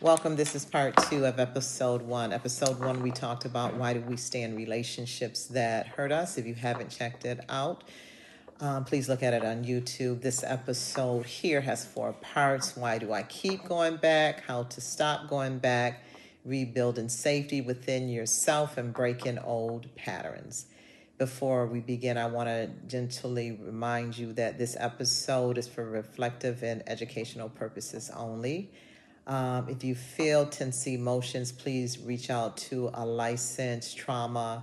Welcome. This is part 2 of episode 1. Episode 1, we talked about why do we stay in relationships that hurt us. If you haven't checked it out, please look at it on YouTube. This episode here has 4 parts. Why do I keep going back? How to stop going back? Rebuilding safety within yourself and breaking old patterns. Before we begin, I want to gently remind you that this episode is for reflective and educational purposes only. If you feel tense emotions, please reach out to a licensed trauma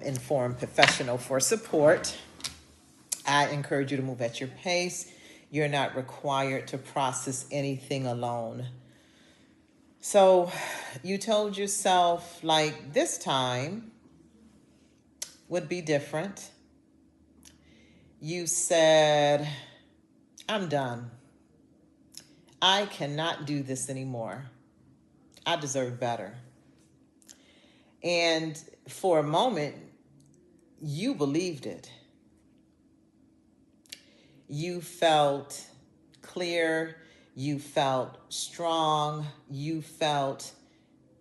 informed professional for support. I encourage you to move at your pace. You're not required to process anything alone. So you told yourself, like, this time would be different. You said, I'm done. I cannot do this anymore. I deserve better. And for a moment, you believed it. You felt clear. You felt strong. You felt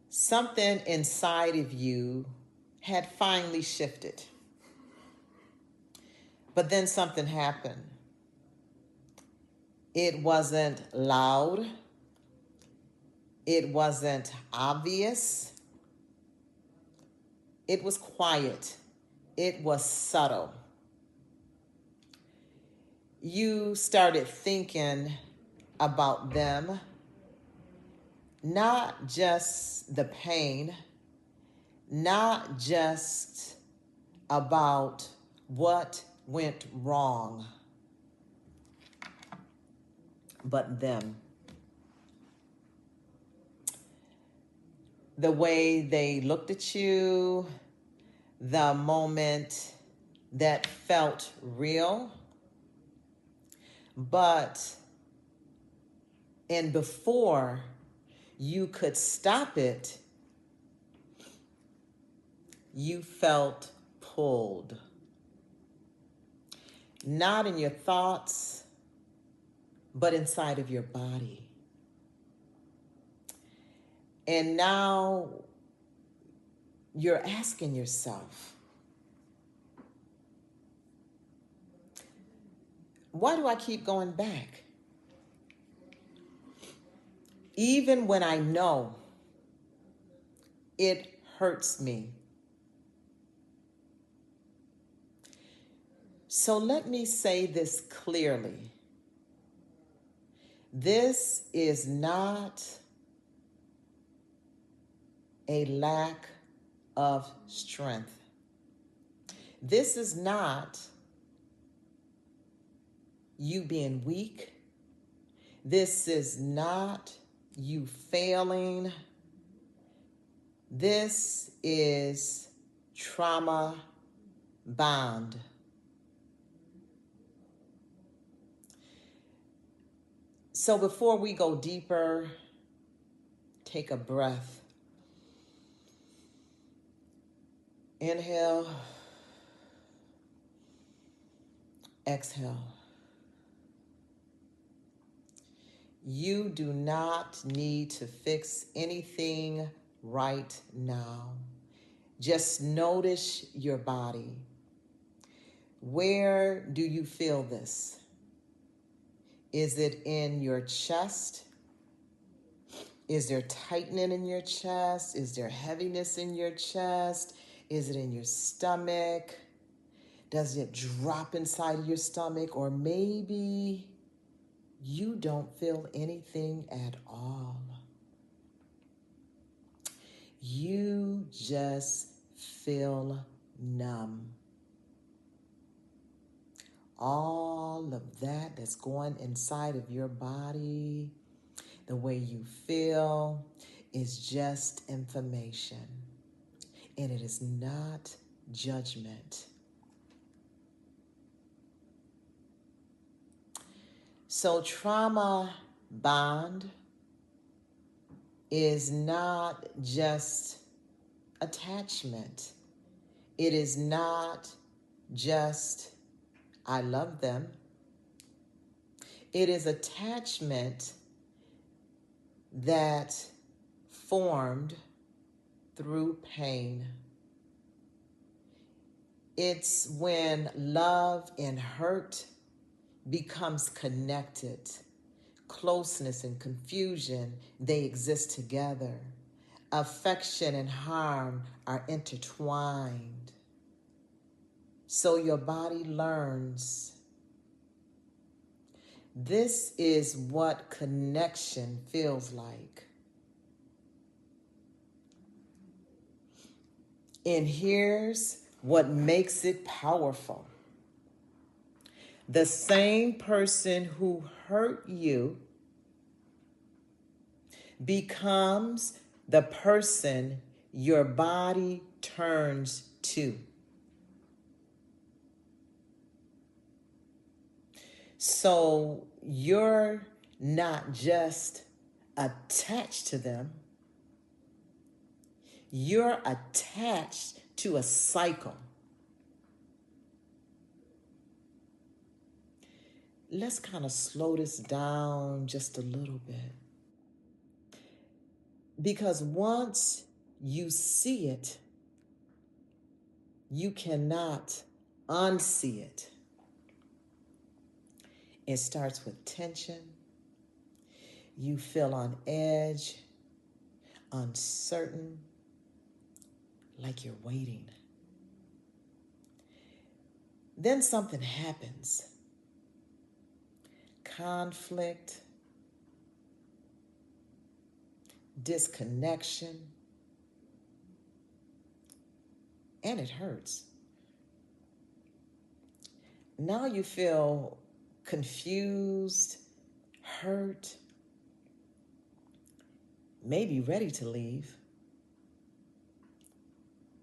something inside of you had finally shifted. But then something happened. It wasn't loud. It wasn't obvious. It was quiet. It was subtle. You started thinking about them, not just the pain, not just about what went wrong, but them. The way they looked at you, the moment that felt real, and before you could stop it, you felt pulled. Not in your thoughts, but inside of your body. And now you're asking yourself, why do I keep going back? Even when I know it hurts me. So let me say this clearly. This is not a lack of strength. This is not you being weak. This is not you failing. This is trauma bond. So before we go deeper, take a breath. Inhale. Exhale. You do not need to fix anything right now. Just notice your body. Where do you feel this? Is it in your chest? Is there tightening in your chest? Is there heaviness in your chest? Is it in your stomach? Does it drop inside of your stomach? Or maybe you don't feel anything at all. You just feel numb. All of that that's going inside of your body, the way you feel, is just information. And it is not judgment. So trauma bond is not just attachment. It is not just I love them. It is attachment that formed through pain. It's when love and hurt becomes connected. Closeness and confusion, they exist together. Affection and harm are intertwined. So your body learns. This is what connection feels like. And here's what makes it powerful. The same person who hurt you becomes the person your body turns to. So you're not just attached to them, you're attached to a cycle. Let's kind of slow this down just a little bit. Because once you see it, you cannot unsee it. It starts with tension. You feel on edge, uncertain, like you're waiting. Then something happens. Conflict, disconnection, and it hurts. Now you feel confused, hurt, maybe ready to leave.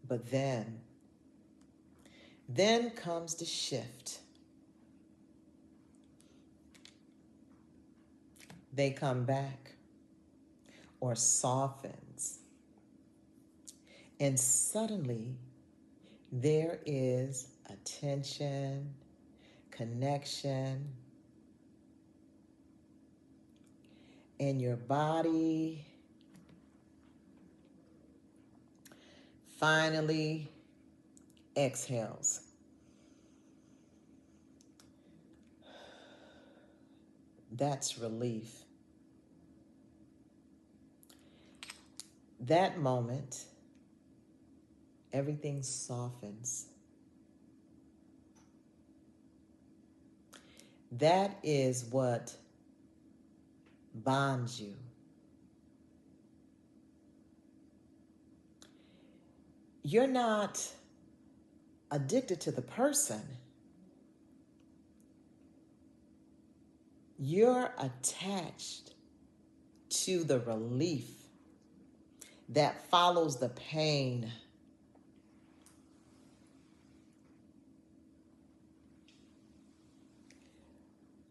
But then comes the shift. They come back or softens. And suddenly there is attention, connection, and your body finally exhales. That's relief. That moment, everything softens. That is what bonds you. You're not addicted to the person. You're attached to the relief that follows the pain.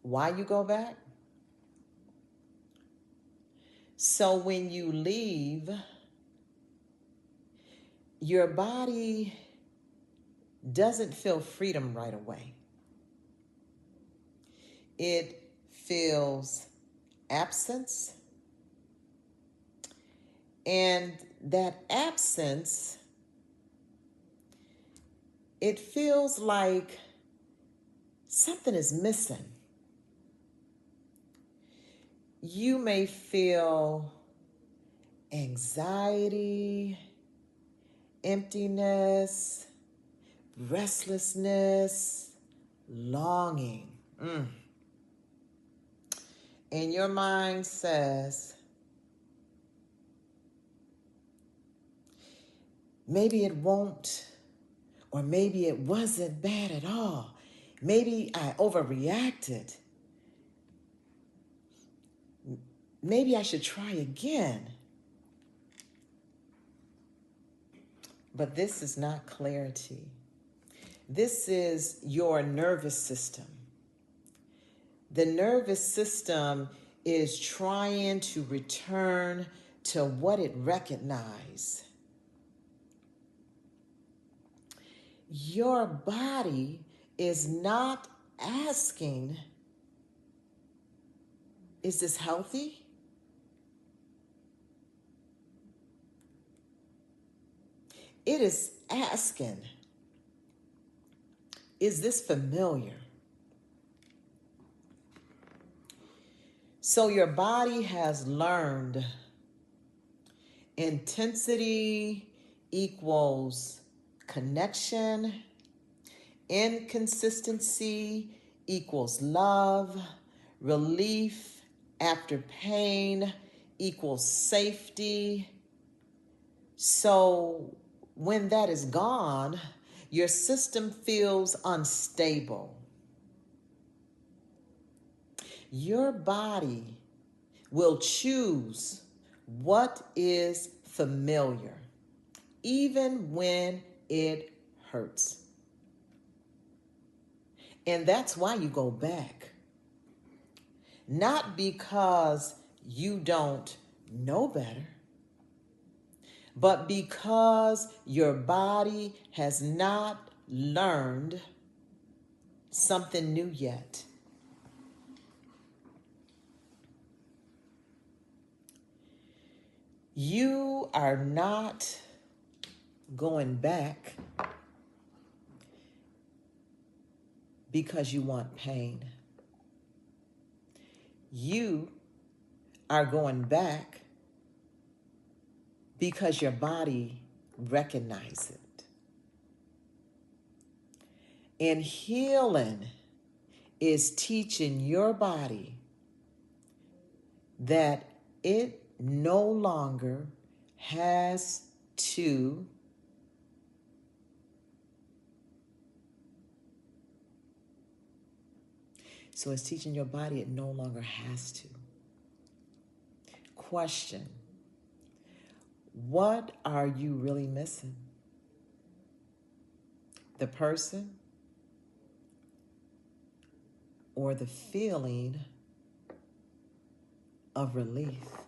Why you go back? So when you leave, your body doesn't feel freedom right away. It feels absence. And that absence, it feels like something is missing. You may feel anxiety, emptiness, restlessness, longing. And your mind says, maybe it won't, or maybe it wasn't bad at all. Maybe I overreacted. Maybe I should try again. But this is not clarity. This is your nervous system. The nervous system is trying to return to what it recognized. Your body is not asking, is this healthy? It is asking, is this familiar? So your body has learned intensity equals connection, inconsistency equals love, relief after pain equals safety. So when that is gone, your system feels unstable. Your body will choose what is familiar, even when it hurts. And that's why you go back. Not because you don't know better, but because your body has not learned something new yet. You are not going back because you want pain. You are going back because your body recognizes it. And healing is teaching your body that it no longer has to So it's teaching your body it no longer has to. Question: what are you really missing? The person or the feeling of relief?